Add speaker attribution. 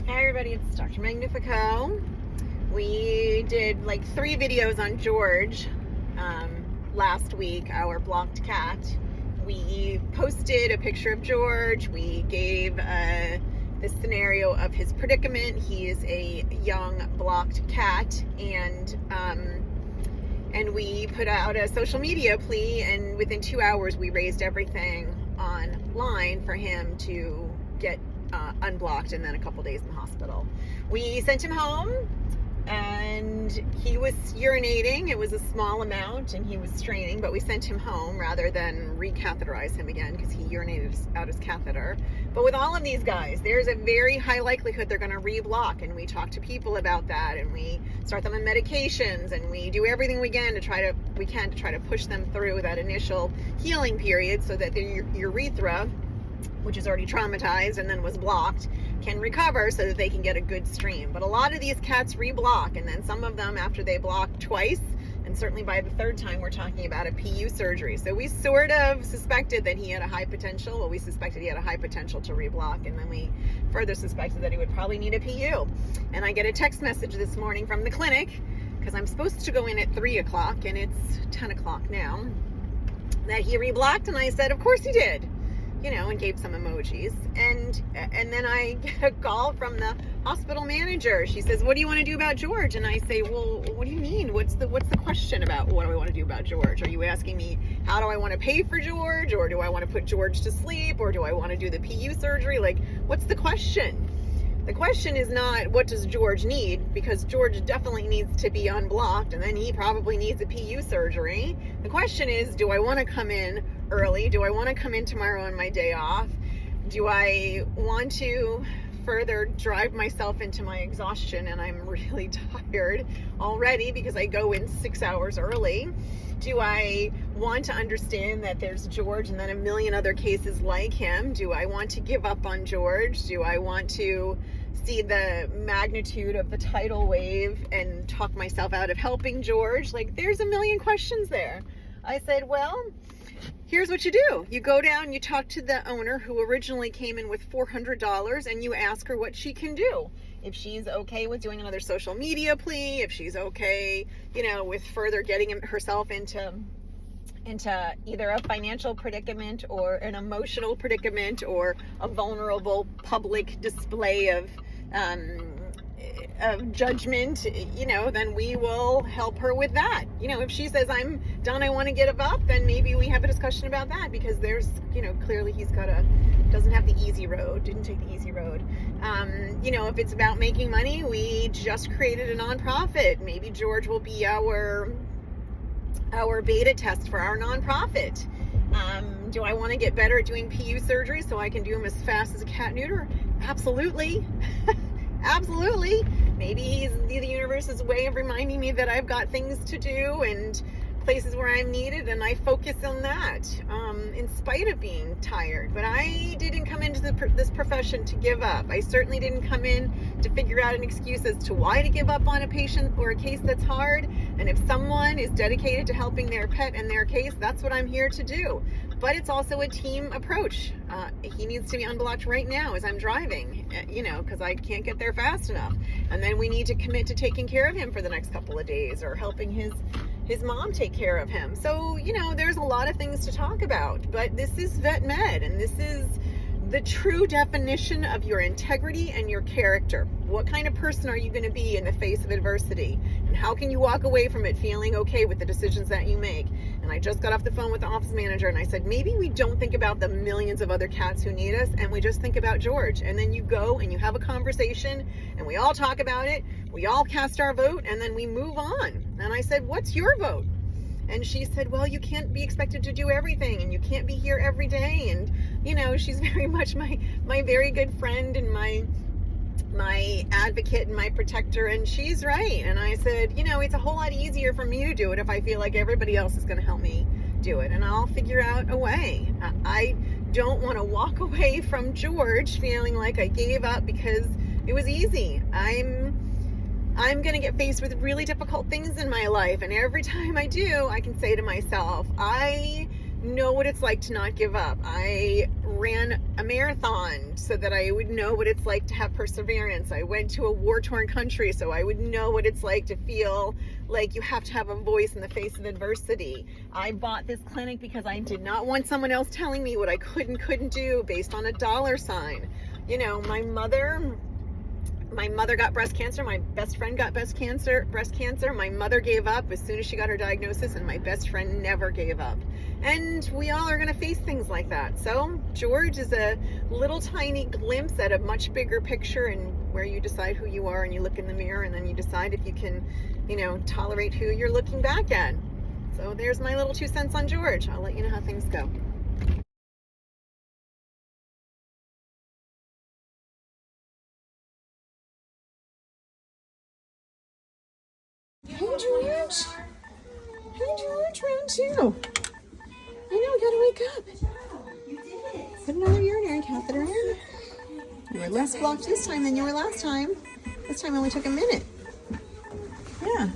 Speaker 1: Hi everybody, it's Dr. Magnifico. We did like 3 videos on George last week, our blocked cat. We posted a picture of George. We gave the scenario of his predicament. He is a young blocked cat, and we put out a social media plea, and within 2 hours we raised everything online for him to get unblocked, and then a couple days in the hospital. We sent him home, and he was urinating. It was a small amount, and he was straining, but we sent him home rather than recatheterize him again because he urinated out his catheter. But with all of these guys, there's a very high likelihood they're going to reblock, and we talk to people about that, and we start them on medications, and we do everything we can to try to push them through that initial healing period so that their urethra, which is already traumatized and then was blocked, can recover so that they can get a good stream. But a lot of these cats reblock, and then some of them, after they block twice, and certainly by the 3rd time, we're talking about a PU surgery. So we sort of suspected that he had a high potential. Well, we suspected he had a high potential to reblock, and then we further suspected that he would probably need a PU. And I get a text message this morning from the clinic, because I'm supposed to go in at 3 o'clock, and it's 10 o'clock now, that he reblocked, and I said, of course he did. And gave some emojis. And then I get a call from the hospital manager. She says, what do you want to do about George? And I say, well, what do you mean? What's the question about what do I want to do about George? Are you asking me how do I want to pay for George? Or do I want to put George to sleep? Or do I want to do the PU surgery? Like, what's the question? The question is not what does George need, because George definitely needs to be unblocked, and then he probably needs a PU surgery. The question is, do I want to come in early? Do I want to come in tomorrow on my day off? Do I want to further drive myself into my exhaustion, and I'm really tired already because I go in 6 hours early? Do I want to understand that there's George and then a million other cases like him? Do I want to give up on George? Do I want to see the magnitude of the tidal wave and talk myself out of helping George? Like, there's a million questions there. I said, well, here's what you do. You go down, you talk to the owner who originally came in with $400, and you ask her what she can do. If she's okay with doing another social media plea, if she's okay, with further getting herself into either a financial predicament or an emotional predicament or a vulnerable public display of judgment, then we will help her with that. If she says, I'm done, I want to give up, then maybe we have a discussion about that, because there's, clearly he's doesn't have the easy road, didn't take the easy road. If it's about making money, we just created a nonprofit. Maybe George will be our beta test for our nonprofit. Do I want to get better at doing PU surgery so I can do them as fast as a cat neuter? Absolutely. Absolutely. Maybe the universe's way of reminding me that I've got things to do and places where I'm needed, and I focus on that in spite of being tired. But I didn't come into this profession to give up. I certainly didn't come in to figure out an excuse as to why to give up on a patient or a case that's hard. And if someone is dedicated to helping their pet and their case, that's what I'm here to do. But it's also a team approach. He needs to be unblocked right now as I'm driving, because I can't get there fast enough. And then we need to commit to taking care of him for the next couple of days, or helping his mom take care of him. So, there's a lot of things to talk about, but this is vet med, and this is the true definition of your integrity and your character. What kind of person are you going to be in the face of adversity? And how can you walk away from it feeling okay with the decisions that you make? And I just got off the phone with the office manager, and I said, maybe we don't think about the millions of other cats who need us, and we just think about George. And then you go and you have a conversation, and we all talk about it. We all cast our vote, and then we move on. And I said, what's your vote? And she said, well, you can't be expected to do everything, and you can't be here every day. And, she's very much my very good friend and my advocate and my protector, and she's right. And I said, it's a whole lot easier for me to do it if I feel like everybody else is going to help me do it, and I'll figure out a way. I don't want to walk away from George feeling like I gave up because it was easy. I'm going to get faced with really difficult things in my life, and every time I do, I can say to myself, I know what it's like to not give up. I ran a marathon so that I would know what it's like to have perseverance. I went to a war-torn country so I would know what it's like to feel like you have to have a voice in the face of adversity. I bought this clinic because I did not want someone else telling me what I couldn't do based on a dollar sign. You know, my mother got breast cancer. My best friend got breast cancer. My mother gave up as soon as she got her diagnosis, and my best friend never gave up. And we all are going to face things like that. So George is a little tiny glimpse at a much bigger picture, and where you decide who you are and you look in the mirror, and then you decide if you can, you know, tolerate who you're looking back at. So there's my little 2 cents on George. I'll let you know how things go. Hey George. Hey George, round 2. I know, gotta wake up. Put another urinary catheter in. You were less blocked this time than you were last time. This time only took a minute. Yeah.